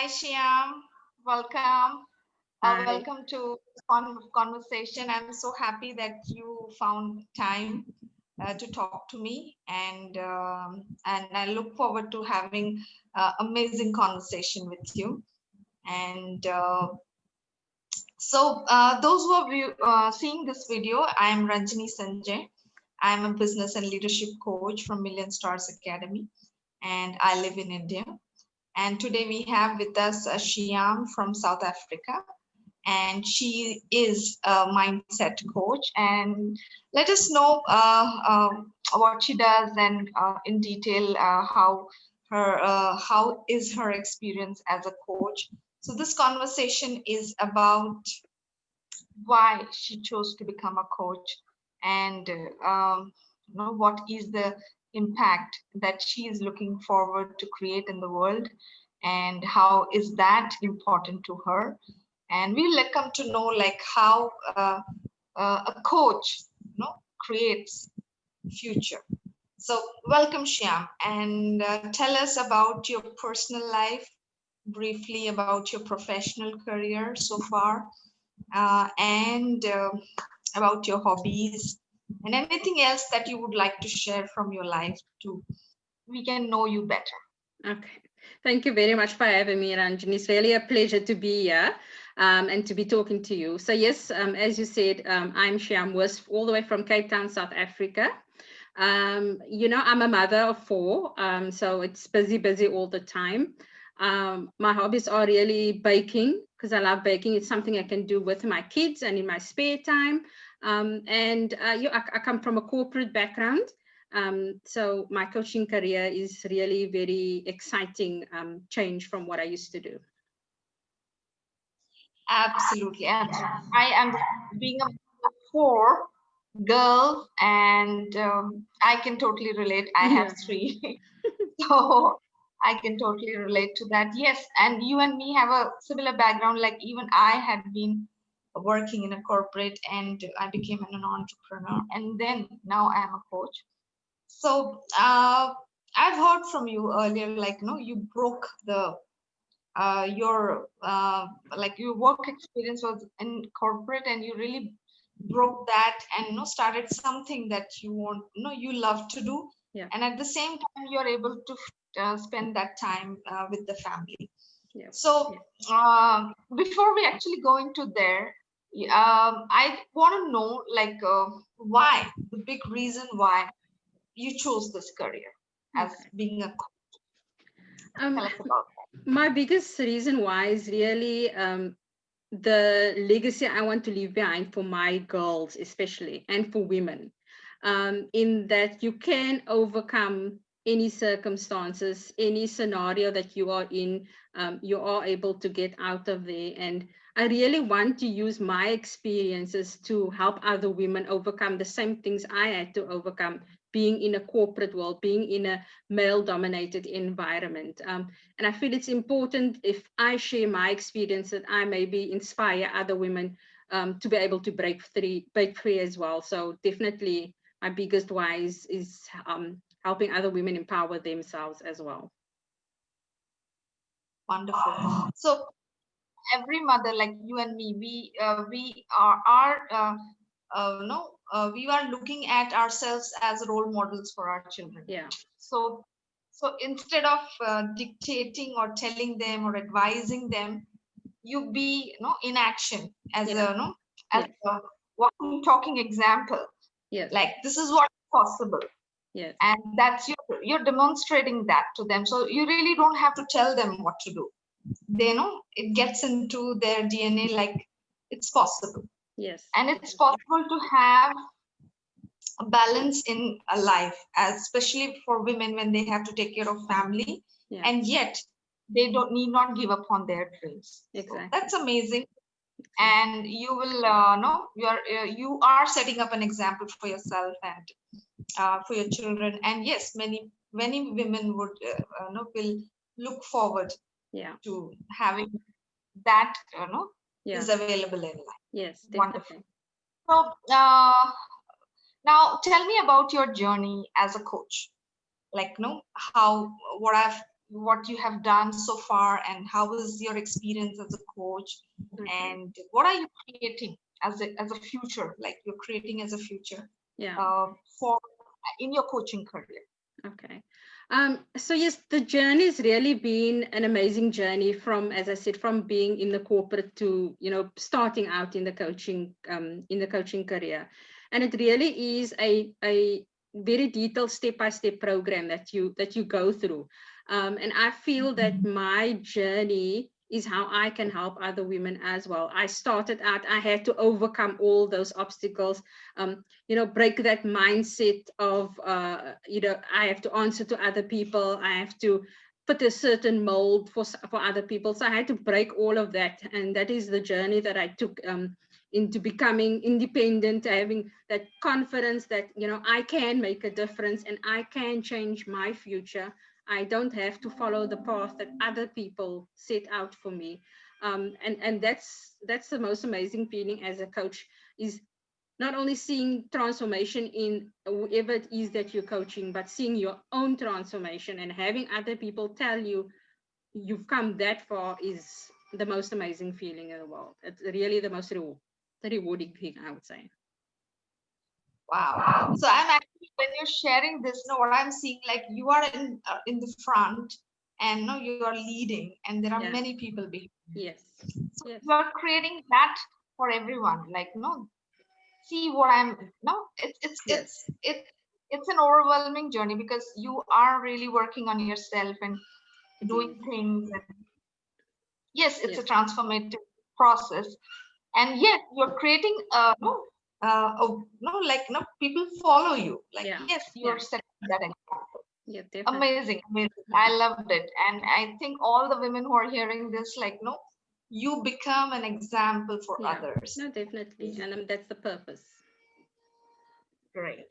Hi, Sheyaam. Welcome. Hi. Welcome to conversation. I'm so happy that you found time to talk to me, and I look forward to having amazing conversation with you. And those who are seeing this video, I am Ranjini Sanjay. I am a business and leadership coach from Million Stars Academy, and I live in India. And today we have with us Sheyaam from South Africa, and she is a mindset coach. And let us know what she does and in detail how is her experience as a coach. So this conversation is about why she chose to become a coach and what is the impact that she is looking forward to create in the world and how is that important to her, and we'll come to know like how a coach creates future. So welcome, Sheyaam, and tell us about your personal life, briefly about your professional career so far, and about your hobbies and anything else that you would like to share from your life too. We can know you better. Okay. Thank you very much for having me, Ranjini. It's really a pleasure to be here and to be talking to you. So yes, as you said, I'm Sheyaam Moos, all the way from Cape Town, South Africa. I'm a mother of four, so it's busy all the time. My hobbies are really baking because I love baking. It's something I can do with my kids and in my spare time. I come from a corporate background. So my coaching career is really very exciting change from what I used to do. Absolutely, absolutely. I am being a four girl, and I can totally relate. I have three, so I can totally relate to that. Yes, and you and me have a similar background. Like even I had been working in a corporate, and I became an entrepreneur, and then now I am a coach. So I've heard from you earlier, like you broke the your work experience was in corporate, and you really broke that and started something that you want, you love to do, and at the same time you're able to spend that time with the family. So before we actually go into there, I want to know like why, the big reason why you chose this career as being a coach. Tell us about that. My biggest reason why is really the legacy I want to leave behind for my girls, especially, and for women, in that you can overcome any circumstances, any scenario that you are in, you are able to get out of there. And I really want to use my experiences to help other women overcome the same things I had to overcome being in a corporate world, being in a male-dominated environment. And I feel it's important if I share my experience that I maybe inspire other women to be able to break free as well. So definitely my biggest why is helping other women empower themselves as well. Wonderful. So every mother like you and me, we are no we are looking at ourselves as role models for our children. So instead of dictating or telling them or advising them, you be in action as as a walking talking example. Like this is what's possible. And that's you're demonstrating that to them, so you really don't have to tell them what to do. They know it gets into their DNA, like it's possible. And it's possible to have a balance in a life, especially for women when they have to take care of family, and yet they don't need not give up on their dreams. So that's amazing. And you will know you are setting up an example for yourself and for your children. And yes, many women would will look forward to having that is available in life. Wonderful. So now tell me about your journey as a coach. Like how what I've what you have done so far, and how is your experience as a coach, and what are you creating as a future, like you're creating as a future for in your coaching career. Okay. So yes, the journey has really been an amazing journey from, as I said, from being in the corporate to, starting out in the coaching career. And it really is a very detailed step-by-step program that you go through. And I feel that my journey is how I can help other women as well. I started out, I had to overcome all those obstacles, break that mindset of, I have to answer to other people. I have to put a certain mold for other people. So I had to break all of that. And that is the journey that I took into becoming independent, having that confidence that, I can make a difference and I can change my future. I don't have to follow the path that other people set out for me. And that's the most amazing feeling as a coach, is not only seeing transformation in whoever it is that you're coaching, but seeing your own transformation and having other people tell you you've come that far is the most amazing feeling in the world. It's really the most rewarding thing, I would say. Wow. So I'm actually, when you're sharing this, what I'm seeing, like you are in the front, and you are leading, and there are many people behind. Yes. So you are creating that for everyone. Like, see what I'm, it's an overwhelming journey, because you are really working on yourself and doing things. And yes, it's a transformative process. And yet you're creating people follow you, like yes, you're setting that example. Amazing. I loved it. And I think all the women who are hearing this, like, you become an example for others. No, definitely. And that's the purpose. Great.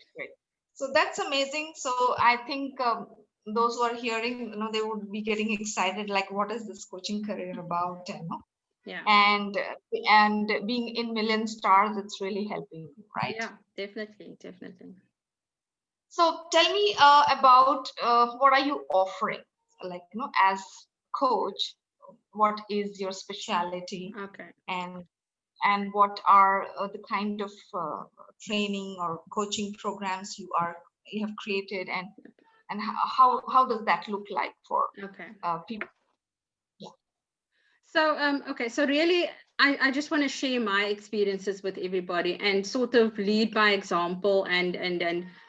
So that's amazing. So I think those who are hearing, they would be getting excited, like, what is this coaching career about? And being in Million Stars, it's really helping you, right? Yeah, definitely. So tell me about what are you offering, like, as coach, what is your specialty? Okay. And what are the kind of training or coaching programs you have created, and how does that look like for people? So really, I just want to share my experiences with everybody and sort of lead by example and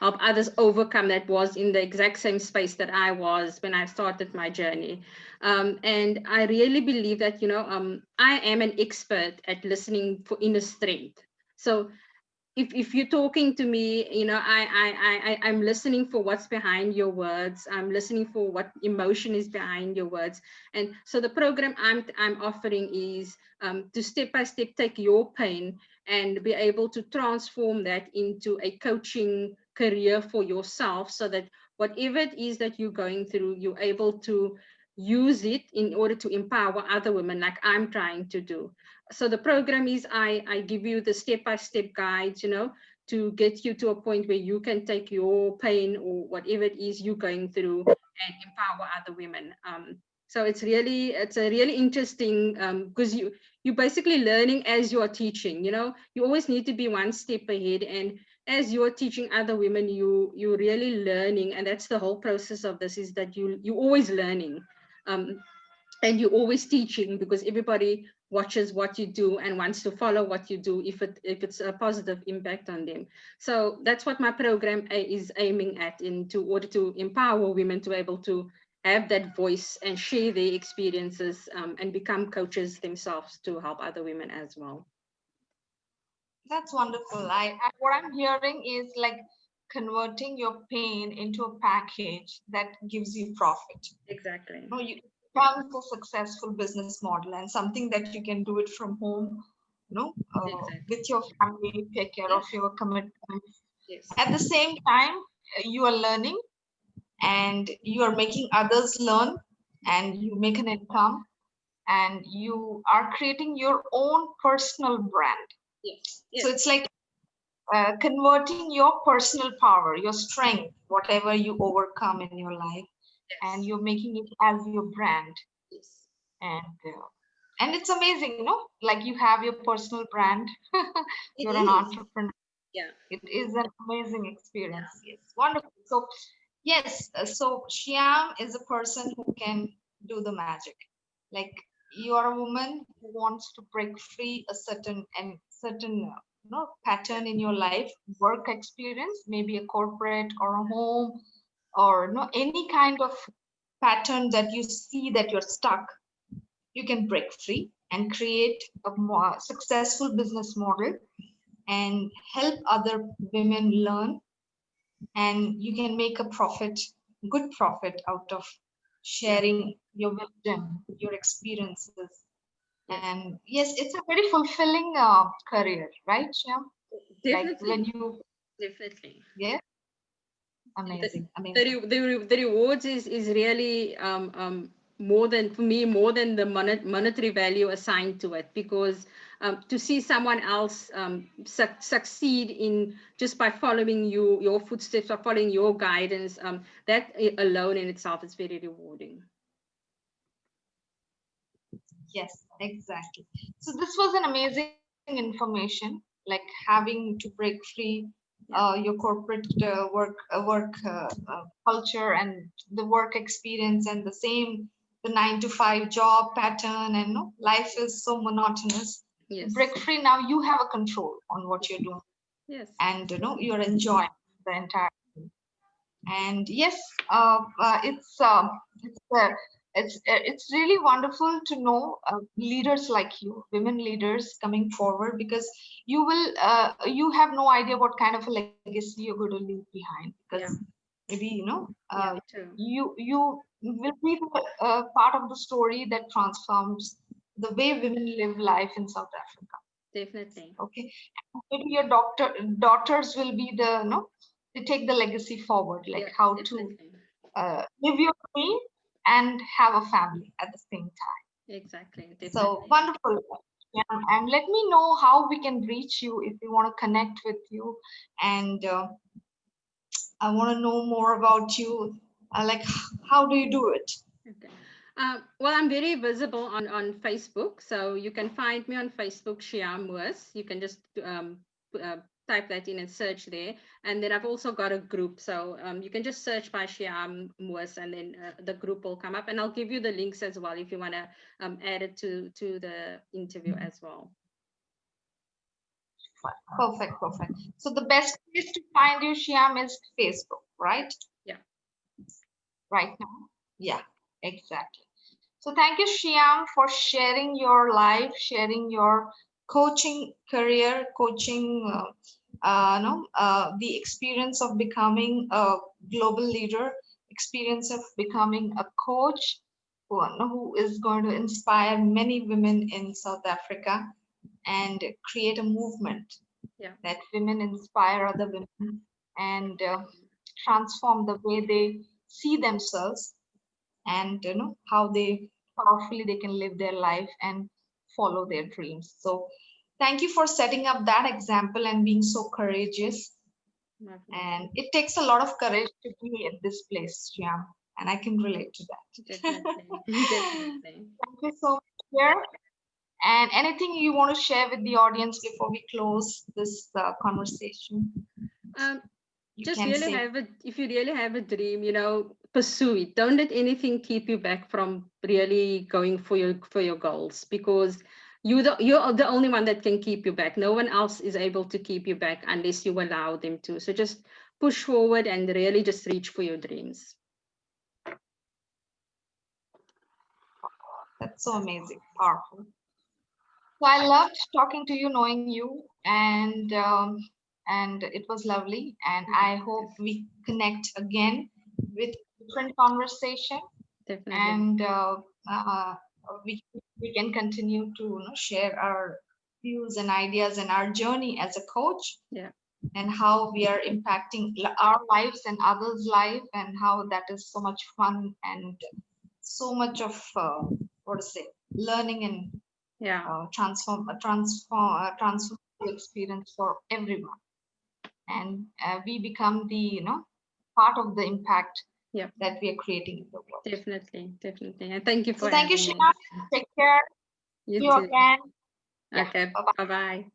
help others overcome that was in the exact same space that I was when I started my journey. And I really believe that, I am an expert at listening for inner strength. So if you're talking to me, I'm listening for what's behind your words. I'm listening for what emotion is behind your words. And so the program I'm offering is to step by step take your pain and be able to transform that into a coaching career for yourself, so that whatever it is that you're going through, you're able to use it in order to empower other women, like I'm trying to do. So the program is I give you the step-by-step guides, to get you to a point where you can take your pain or whatever it is you're going through and empower other women. So it's a really interesting, because you're basically learning as you are teaching. You always need to be one step ahead, and as you're teaching other women, you're really learning. And that's the whole process of this, is that you're always learning. And you're always teaching, because everybody watches what you do and wants to follow what you do if it's a positive impact on them. So that's what my program is aiming at, in order to empower women to be able to have that voice and share their experiences, and become coaches themselves to help other women as well. That's wonderful. What I'm hearing is like converting your pain into a package that gives you profit. Exactly. You become a successful business model, and something that you can do it from home, with your family, take care of your commitments. Yes. At the same time, you are learning, and you are making others learn, and you make an income, and you are creating your own personal brand. Yes. So it's like converting your personal power, your strength, whatever you overcome in your life, and you're making it as your brand. Yes. And it's amazing, like you have your personal brand. It You're an is. entrepreneur. Yeah. It is an amazing Yeah. experience. Yes, wonderful. So yes, so Sheyaam is a person who can do the magic. Like you are a woman who wants to break free a certain pattern in your life, work experience, maybe a corporate or a home, or any kind of pattern that you see that you're stuck. You can break free and create a more successful business model and help other women learn, and you can make a profit, good profit out of sharing your wisdom, your experiences. Yes. And yes, it's a very fulfilling career, right, Shyam? Like when Definitely. you, Definitely. yeah, the, amazing, the, amazing. re- the, re- the rewards is really more than, for me, more than the monetary value assigned to it, because to see someone else succeed in just by following your footsteps or following your guidance, alone in itself is very rewarding. Yes, exactly. So this was an amazing information, like having to break free your corporate work culture and the work experience and the same the 9 to 5 job pattern, and no, life is so monotonous. Yes. Break free now. You have a control on what you're doing, Yes. and you're enjoying the entire. And yes, it's it's really wonderful to know leaders like you, women leaders coming forward, because you have no idea what kind of a legacy you're going to leave behind, because Yeah. maybe Yeah. True. you will be the part of the story that transforms the way women live life in South Africa. Definitely. Okay, maybe your daughters will be the they take the legacy forward, like Yeah. how to Definitely. live your dream and have a family at the same time. Exactly. So Definitely. wonderful. Yeah, and let me know how we can reach you if we want to connect with you, and I want to know more about you, like how do you do it? Okay. Well, I'm very visible on Facebook, so you can find me on Facebook, Sheyaam Moos. You can just type that in and search there. And then I've also got a group, so you can just search by Sheyaam Moos, and then the group will come up. And I'll give you the links as well if you want to add it to the interview as well. Perfect, perfect. So the best place to find you, Shyam, is Facebook, right? Yeah. Right now. Yeah, exactly. So thank you, Shyam, for sharing your life, sharing your coaching career, coaching, no, the experience of becoming a global leader, experience of becoming a coach who is going to inspire many women in South Africa and create a movement Yeah. that women inspire other women and transform the way they see themselves, and how they powerfully they can live their life and follow their dreams. So thank you for setting up that example and being so courageous. And it takes a lot of courage to be at this place, Shyam, and I can relate to that. Definitely. Definitely. Thank you so much, here. And anything you want to share with the audience before we close this conversation? Um, You just can really say. have if you really have a dream, pursue it. Don't let anything keep you back from really going for your goals, because you're the only one that can keep you back. No one else is able to keep you back unless you allow them to. So just push forward and really just reach for your dreams. That's so amazing, powerful. So I loved talking to you, knowing you, and it was lovely. And I hope we connect again with different conversation, Definitely. and uh, we can continue to share our views and ideas and our journey as a coach, Yeah. and how we are impacting our lives and others' life, and how that is so much fun and so much of what to say, learning and Yeah. transform experience for everyone, and we become the part of the impact that we are creating in the world. Definitely. And thank you for So thank you, having me. Sheyaam. Take care. You You too. again. Okay. Bye-bye. Bye-bye.